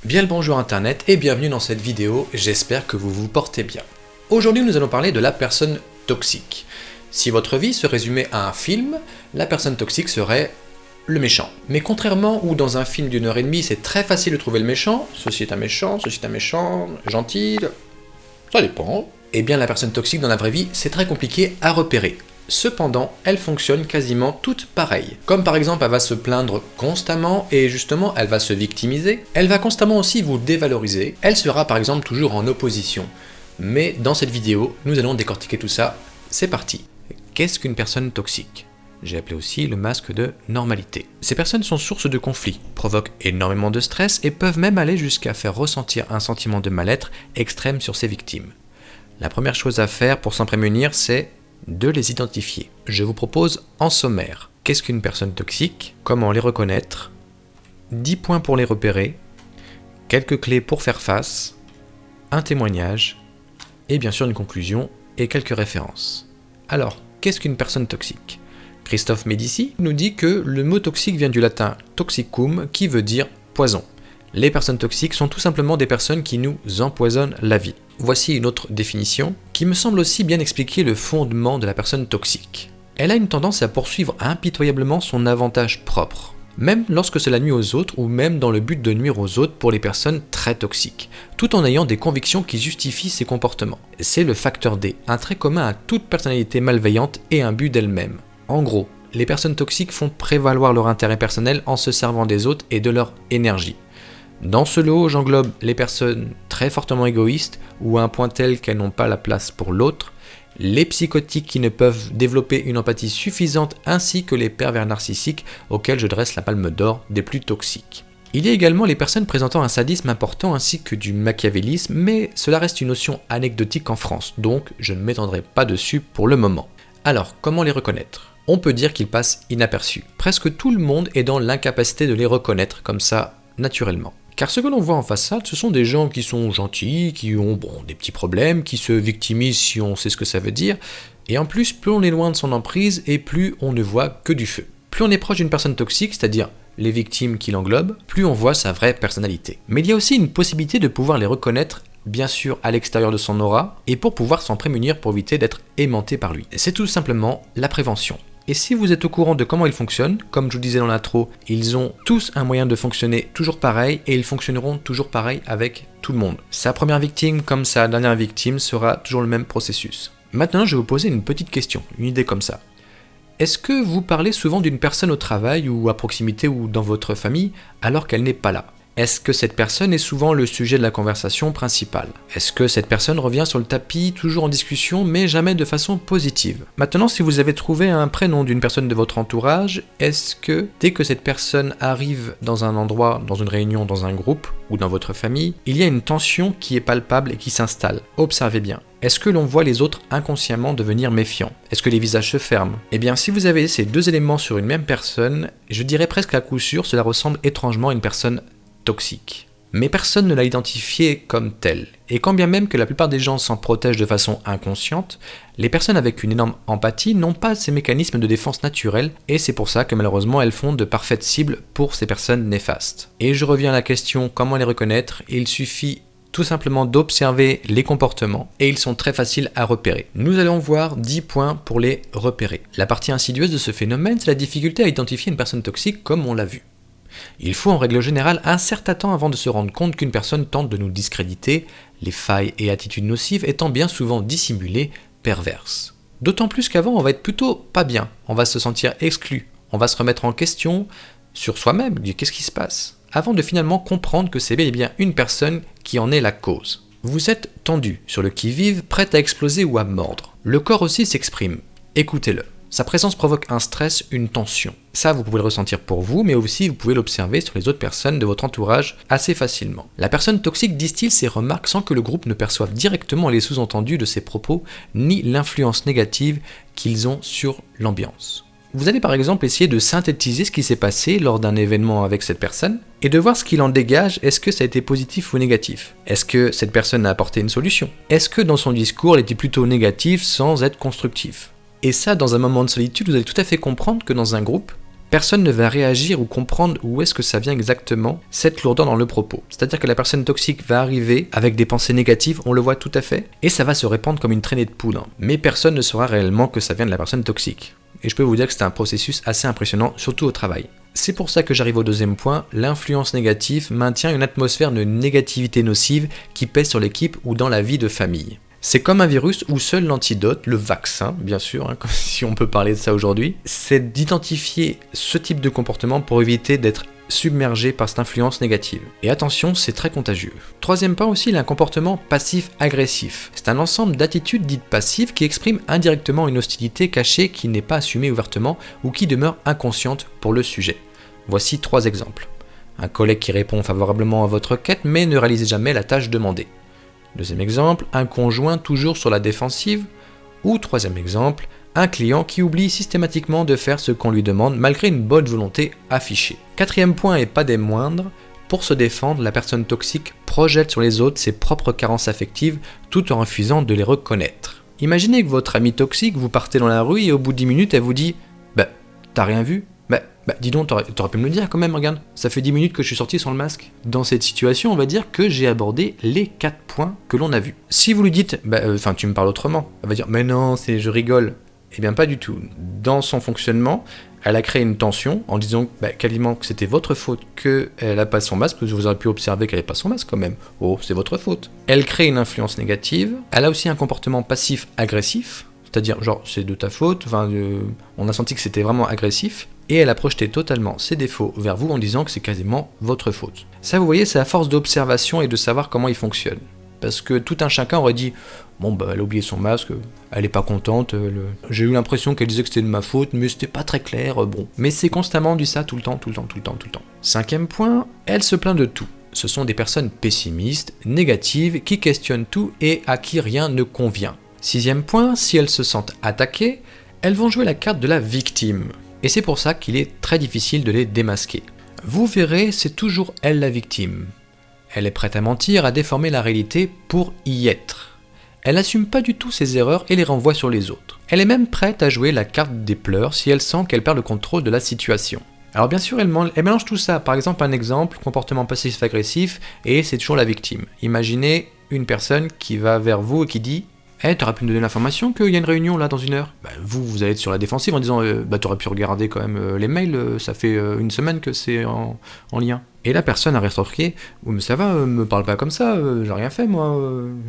Bien le bonjour internet et bienvenue dans cette vidéo, j'espère que vous vous portez bien. Aujourd'hui nous allons parler de la personne toxique. Si votre vie se résumait à un film, la personne toxique serait le méchant. Mais contrairement où dans un film d'une heure et demie c'est très facile de trouver le méchant, ceci est un méchant, gentil, ça dépend. Eh bien la personne toxique dans la vraie vie c'est très compliqué à repérer. Cependant, elles fonctionnent quasiment toutes pareilles. Comme par exemple, elle va se plaindre constamment et justement, elle va se victimiser. Elle va constamment aussi vous dévaloriser. Elle sera par exemple toujours en opposition. Mais dans cette vidéo, nous allons décortiquer tout ça. C'est parti. Qu'est-ce qu'une personne toxique ? J'ai appelé aussi le masque de normalité. Ces personnes sont source de conflits, provoquent énormément de stress et peuvent même aller jusqu'à faire ressentir un sentiment de mal-être extrême sur ses victimes. La première chose à faire pour s'en prémunir, c'est de les identifier. Je vous propose en sommaire, qu'est-ce qu'une personne toxique, comment les reconnaître, 10 points pour les repérer, quelques clés pour faire face, un témoignage, et bien sûr une conclusion et quelques références. Alors, qu'est-ce qu'une personne toxique ? Christophe Médici nous dit que le mot toxique vient du latin toxicum qui veut dire poison. Les personnes toxiques sont tout simplement des personnes qui nous empoisonnent la vie. Voici une autre définition qui me semble aussi bien expliquer le fondement de la personne toxique. Elle a une tendance à poursuivre impitoyablement son avantage propre, même lorsque cela nuit aux autres ou même dans le but de nuire aux autres pour les personnes très toxiques, tout en ayant des convictions qui justifient ses comportements. C'est le facteur D, un trait commun à toute personnalité malveillante et un but d'elle-même. En gros, les personnes toxiques font prévaloir leur intérêt personnel en se servant des autres et de leur énergie. Dans ce lot, j'englobe les personnes très fortement égoïstes ou à un point tel qu'elles n'ont pas la place pour l'autre, les psychotiques qui ne peuvent développer une empathie suffisante ainsi que les pervers narcissiques auxquels je dresse la palme d'or des plus toxiques. Il y a également les personnes présentant un sadisme important ainsi que du machiavélisme, mais cela reste une notion anecdotique en France, donc je ne m'étendrai pas dessus pour le moment. Alors, comment les reconnaître ? On peut dire qu'ils passent inaperçus. Presque tout le monde est dans l'incapacité de les reconnaître comme ça, naturellement. Car ce que l'on voit en façade, ce sont des gens qui sont gentils, qui ont des petits problèmes, qui se victimisent si on sait ce que ça veut dire, et en plus, plus on est loin de son emprise, et plus on ne voit que du feu. Plus on est proche d'une personne toxique, c'est-à-dire les victimes qui l'englobent, plus on voit sa vraie personnalité. Mais il y a aussi une possibilité de pouvoir les reconnaître, bien sûr à l'extérieur de son aura, et pour pouvoir s'en prémunir pour éviter d'être aimanté par lui. C'est tout simplement la prévention. Et si vous êtes au courant de comment ils fonctionnent, comme je vous disais dans l'intro, ils ont tous un moyen de fonctionner toujours pareil et ils fonctionneront toujours pareil avec tout le monde. Sa première victime comme sa dernière victime sera toujours le même processus. Maintenant, je vais vous poser une petite question, une idée comme ça. Est-ce que vous parlez souvent d'une personne au travail ou à proximité ou dans votre famille alors qu'elle n'est pas là ? Est-ce que cette personne est souvent le sujet de la conversation principale ? Est-ce que cette personne revient sur le tapis, toujours en discussion, mais jamais de façon positive ? Maintenant, si vous avez trouvé un prénom d'une personne de votre entourage, est-ce que, dès que cette personne arrive dans un endroit, dans une réunion, dans un groupe, ou dans votre famille, il y a une tension qui est palpable et qui s'installe ? Observez bien. Est-ce que l'on voit les autres inconsciemment devenir méfiants ? Est-ce que les visages se ferment ? Eh bien, si vous avez ces deux éléments sur une même personne, je dirais presque à coup sûr, cela ressemble étrangement à une personne toxique. Mais personne ne l'a identifié comme tel. Et quand bien même que la plupart des gens s'en protègent de façon inconsciente, les personnes avec une énorme empathie n'ont pas ces mécanismes de défense naturels et c'est pour ça que malheureusement elles font de parfaites cibles pour ces personnes néfastes. Et je reviens à la question comment les reconnaître, il suffit tout simplement d'observer les comportements et ils sont très faciles à repérer. Nous allons voir 10 points pour les repérer. La partie insidieuse de ce phénomène, c'est la difficulté à identifier une personne toxique comme on l'a vu. Il faut en règle générale un certain temps avant de se rendre compte qu'une personne tente de nous discréditer, les failles et attitudes nocives étant bien souvent dissimulées, perverses. D'autant plus qu'avant on va être plutôt pas bien, on va se sentir exclu, on va se remettre en question sur soi-même, qu'est-ce qui se passe ? Avant de finalement comprendre que c'est bel et bien une personne qui en est la cause. Vous êtes tendu, sur le qui-vive, prêt à exploser ou à mordre. Le corps aussi s'exprime, écoutez-le. Sa présence provoque un stress, une tension. Ça, vous pouvez le ressentir pour vous, mais aussi vous pouvez l'observer sur les autres personnes de votre entourage assez facilement. La personne toxique distille ses remarques sans que le groupe ne perçoive directement les sous-entendus de ses propos, ni l'influence négative qu'ils ont sur l'ambiance. Vous allez par exemple essayer de synthétiser ce qui s'est passé lors d'un événement avec cette personne, et de voir ce qu'il en dégage, est-ce que ça a été positif ou négatif ? Est-ce que cette personne a apporté une solution ? Est-ce que dans son discours, elle était plutôt négative sans être constructif ? Et ça, dans un moment de solitude, vous allez tout à fait comprendre que dans un groupe, personne ne va réagir ou comprendre où est-ce que ça vient exactement, cette lourdeur dans le propos. C'est-à-dire que la personne toxique va arriver avec des pensées négatives, on le voit tout à fait, et ça va se répandre comme une traînée de poudre. Mais personne ne saura réellement que ça vient de la personne toxique. Et je peux vous dire que c'est un processus assez impressionnant, surtout au travail. C'est pour ça que j'arrive au deuxième point, l'influence négative maintient une atmosphère de négativité nocive qui pèse sur l'équipe ou dans la vie de famille. C'est comme un virus où seul l'antidote, le vaccin, bien sûr, comme si on peut parler de ça aujourd'hui, c'est d'identifier ce type de comportement pour éviter d'être submergé par cette influence négative. Et attention, c'est très contagieux. Troisième point aussi, il a un comportement passif-agressif. C'est un ensemble d'attitudes dites passives qui expriment indirectement une hostilité cachée qui n'est pas assumée ouvertement ou qui demeure inconsciente pour le sujet. Voici 3 exemples. Un collègue qui répond favorablement à votre quête mais ne réalise jamais la tâche demandée. Deuxième exemple, un conjoint toujours sur la défensive. Ou troisième exemple, un client qui oublie systématiquement de faire ce qu'on lui demande malgré une bonne volonté affichée. Quatrième point et pas des moindres, pour se défendre, la personne toxique projette sur les autres ses propres carences affectives tout en refusant de les reconnaître. Imaginez que votre amie toxique, vous partez dans la rue et au bout de 10 minutes elle vous dit « Bah, t'as rien vu ? Bah dis donc, t'aurais pu me le dire quand même, regarde, ça fait 10 minutes que je suis sorti sans le masque. » Dans cette situation, on va dire que j'ai abordé les 4 points que l'on a vus. Si vous lui dites « tu me parles autrement », elle va dire « Mais non, je rigole ». Eh bien pas du tout. Dans son fonctionnement, elle a créé une tension en disant quasiment que c'était votre faute qu'elle n'a pas son masque, parce que vous aurez pu observer qu'elle n'a pas son masque quand même. Oh, c'est votre faute. Elle crée une influence négative, elle a aussi un comportement passif-agressif, c'est-à-dire genre c'est de ta faute, on a senti que c'était vraiment agressif, et elle a projeté totalement ses défauts vers vous en disant que c'est quasiment votre faute. Ça, vous voyez, c'est à force d'observation et de savoir comment il fonctionne. Parce que tout un chacun aurait dit « Bon, elle a oublié son masque, elle est pas contente, j'ai eu l'impression qu'elle disait que c'était de ma faute, mais c'était pas très clair, bon. » Mais c'est constamment dit ça tout le temps. Cinquième point, elle se plaint de tout. Ce sont des personnes pessimistes, négatives, qui questionnent tout et à qui rien ne convient. Sixième point, si elles se sentent attaquées, elles vont jouer la carte de la victime. Et c'est pour ça qu'il est très difficile de les démasquer. Vous verrez, c'est toujours elle la victime. Elle est prête à mentir, à déformer la réalité pour y être. Elle n'assume pas du tout ses erreurs et les renvoie sur les autres. Elle est même prête à jouer la carte des pleurs si elle sent qu'elle perd le contrôle de la situation. Alors bien sûr, elle mélange tout ça. Par exemple, un exemple, comportement passif-agressif, et c'est toujours la victime. Imaginez une personne qui va vers vous et qui dit « t'aurais pu me donner l'information qu'il y a une réunion là dans 1 heure ?» Vous allez être sur la défensive en disant « t'aurais pu regarder quand même les mails, ça fait 1 semaine que c'est en lien. » Et la personne a rétorqué « mais ça va, me parle pas comme ça, j'ai rien fait moi,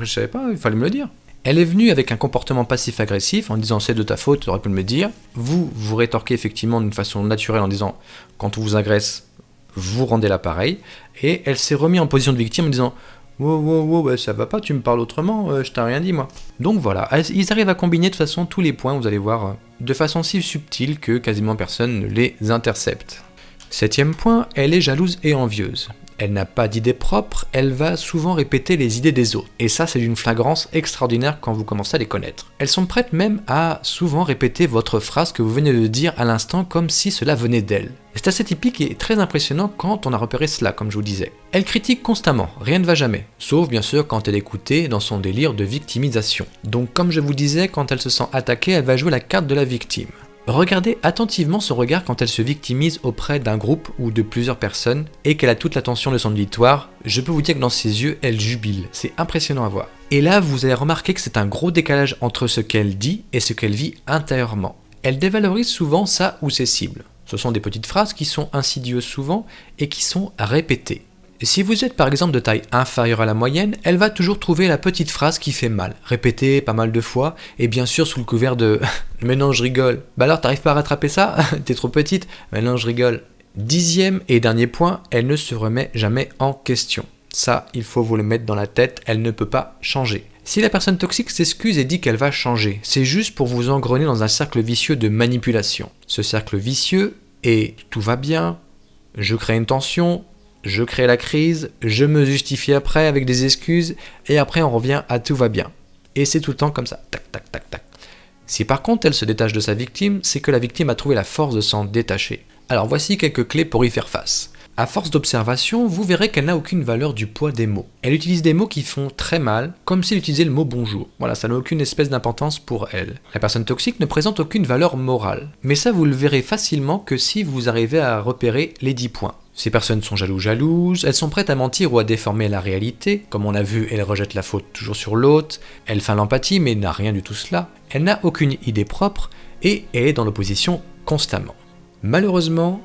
je savais pas, il fallait me le dire. » Elle est venue avec un comportement passif-agressif en disant « c'est de ta faute, t'aurais pu me le dire. » Vous rétorquez effectivement d'une façon naturelle en disant « quand on vous agresse, vous rendez l'appareil. » Et elle s'est remise en position de victime en disant « wow, ça va pas, tu me parles autrement, je t'ai rien dit moi. » Donc voilà, ils arrivent à combiner de toute façon tous les points, vous allez voir, de façon si subtile que quasiment personne ne les intercepte. Septième point, elle est jalouse et envieuse. Elle n'a pas d'idées propres, elle va souvent répéter les idées des autres. Et ça, c'est d'une flagrance extraordinaire quand vous commencez à les connaître. Elles sont prêtes même à souvent répéter votre phrase que vous venez de dire à l'instant comme si cela venait d'elle. C'est assez typique et très impressionnant quand on a repéré cela, comme je vous disais. Elle critique constamment, rien ne va jamais. Sauf bien sûr quand elle est écoutée dans son délire de victimisation. Donc comme je vous disais, quand elle se sent attaquée, elle va jouer la carte de la victime. Regardez attentivement son regard quand elle se victimise auprès d'un groupe ou de plusieurs personnes et qu'elle a toute l'attention de son auditoire. Je peux vous dire que dans ses yeux, elle jubile. C'est impressionnant à voir. Et là, vous allez remarquer que c'est un gros décalage entre ce qu'elle dit et ce qu'elle vit intérieurement. Elle dévalorise souvent sa ou ses cibles. Ce sont des petites phrases qui sont insidieuses souvent et qui sont répétées. Si vous êtes par exemple de taille inférieure à la moyenne, elle va toujours trouver la petite phrase qui fait mal, répétée pas mal de fois, et bien sûr sous le couvert de « mais non je rigole ». Bah alors t'arrives pas à rattraper ça? T'es trop petite? Mais non je rigole. 10e et dernier point, elle ne se remet jamais en question. Ça, il faut vous le mettre dans la tête, elle ne peut pas changer. Si la personne toxique s'excuse et dit qu'elle va changer, c'est juste pour vous engrener dans un cercle vicieux de manipulation. Ce cercle vicieux est « tout va bien »,« je crée une tension », je crée la crise, je me justifie après avec des excuses, et après on revient à tout va bien. Et c'est tout le temps comme ça, tac, tac, tac, tac. Si par contre elle se détache de sa victime, c'est que la victime a trouvé la force de s'en détacher. Alors voici quelques clés pour y faire face. À force d'observation, vous verrez qu'elle n'a aucune valeur du poids des mots. Elle utilise des mots qui font très mal, comme s'il utilisait le mot bonjour. Voilà, ça n'a aucune espèce d'importance pour elle. La personne toxique ne présente aucune valeur morale. Mais ça, vous le verrez facilement que si vous arrivez à repérer les 10 points. Ces personnes sont jalouses, elles sont prêtes à mentir ou à déformer la réalité. Comme on a vu, elle rejette la faute toujours sur l'autre. Elle feint l'empathie, mais n'a rien du tout cela. Elle n'a aucune idée propre et elle est dans l'opposition constamment. Malheureusement,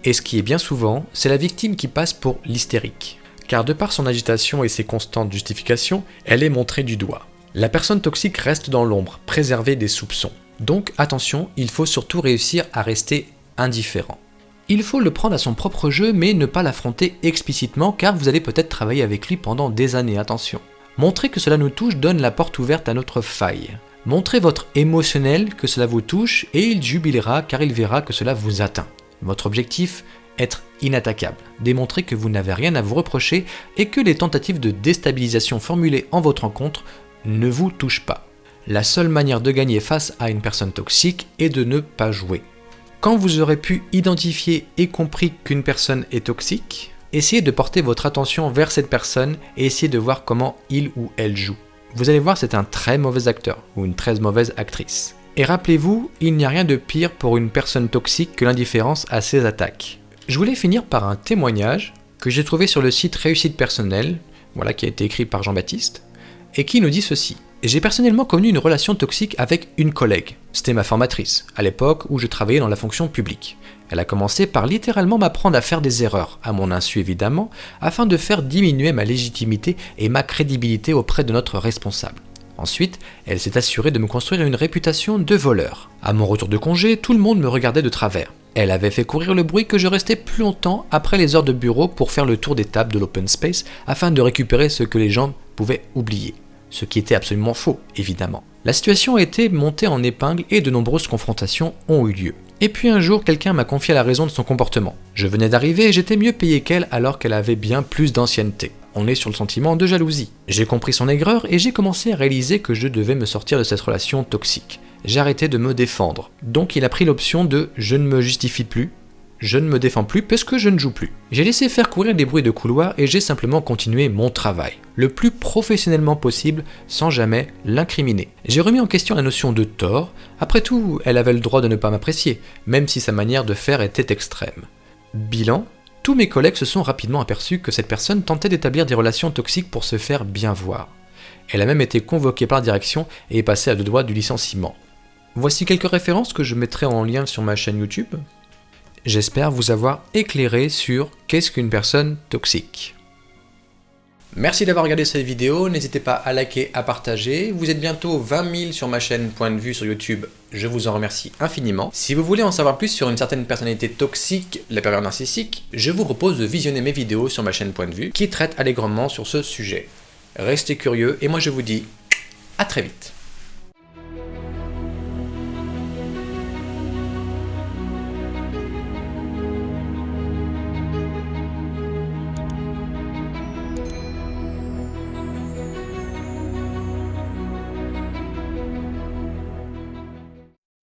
et ce qui est bien souvent, c'est la victime qui passe pour l'hystérique. Car de par son agitation et ses constantes justifications, elle est montrée du doigt. La personne toxique reste dans l'ombre, préservée des soupçons. Donc attention, il faut surtout réussir à rester indifférent. Il faut le prendre à son propre jeu, mais ne pas l'affronter explicitement, car vous allez peut-être travailler avec lui pendant des années, attention. Montrer que cela nous touche donne la porte ouverte à notre faille. Montrez votre émotionnel que cela vous touche, et il jubilera car il verra que cela vous atteint. Votre objectif, être inattaquable, démontrer que vous n'avez rien à vous reprocher et que les tentatives de déstabilisation formulées en votre encontre ne vous touchent pas. La seule manière de gagner face à une personne toxique est de ne pas jouer. Quand vous aurez pu identifier et compris qu'une personne est toxique, essayez de porter votre attention vers cette personne et essayez de voir comment il ou elle joue. Vous allez voir, c'est un très mauvais acteur ou une très mauvaise actrice. Et rappelez-vous, il n'y a rien de pire pour une personne toxique que l'indifférence à ses attaques. Je voulais finir par un témoignage que j'ai trouvé sur le site Réussite Personnelle, voilà, qui a été écrit par Jean-Baptiste, et qui nous dit ceci. J'ai personnellement connu une relation toxique avec une collègue. C'était ma formatrice, à l'époque où je travaillais dans la fonction publique. Elle a commencé par littéralement m'apprendre à faire des erreurs, à mon insu évidemment, afin de faire diminuer ma légitimité et ma crédibilité auprès de notre responsable. Ensuite, elle s'est assurée de me construire une réputation de voleur. À mon retour de congé, tout le monde me regardait de travers. Elle avait fait courir le bruit que je restais plus longtemps après les heures de bureau pour faire le tour des tables de l'open space afin de récupérer ce que les gens pouvaient oublier. Ce qui était absolument faux, évidemment. La situation a été montée en épingle et de nombreuses confrontations ont eu lieu. Et puis un jour, quelqu'un m'a confié la raison de son comportement. Je venais d'arriver et j'étais mieux payé qu'elle alors qu'elle avait bien plus d'ancienneté. On est sur le sentiment de jalousie. J'ai compris son aigreur et j'ai commencé à réaliser que je devais me sortir de cette relation toxique. J'ai arrêté de me défendre. Donc il a pris l'option de « je ne me justifie plus ». Je ne me défends plus parce que je ne joue plus. J'ai laissé faire courir des bruits de couloir et j'ai simplement continué mon travail, le plus professionnellement possible, sans jamais l'incriminer. J'ai remis en question la notion de tort. Après tout, elle avait le droit de ne pas m'apprécier, même si sa manière de faire était extrême. Bilan, tous mes collègues se sont rapidement aperçus que cette personne tentait d'établir des relations toxiques pour se faire bien voir. Elle a même été convoquée par la direction et est passée à 2 doigts du licenciement. Voici quelques références que je mettrai en lien sur ma chaîne YouTube. J'espère vous avoir éclairé sur qu'est-ce qu'une personne toxique. Merci d'avoir regardé cette vidéo, n'hésitez pas à liker, à partager. Vous êtes bientôt 20 000 sur ma chaîne Point de Vue sur YouTube, je vous en remercie infiniment. Si vous voulez en savoir plus sur une certaine personnalité toxique, la pervers narcissique, je vous propose de visionner mes vidéos sur ma chaîne Point de Vue qui traitent allègrement sur ce sujet. Restez curieux et moi je vous dis à très vite.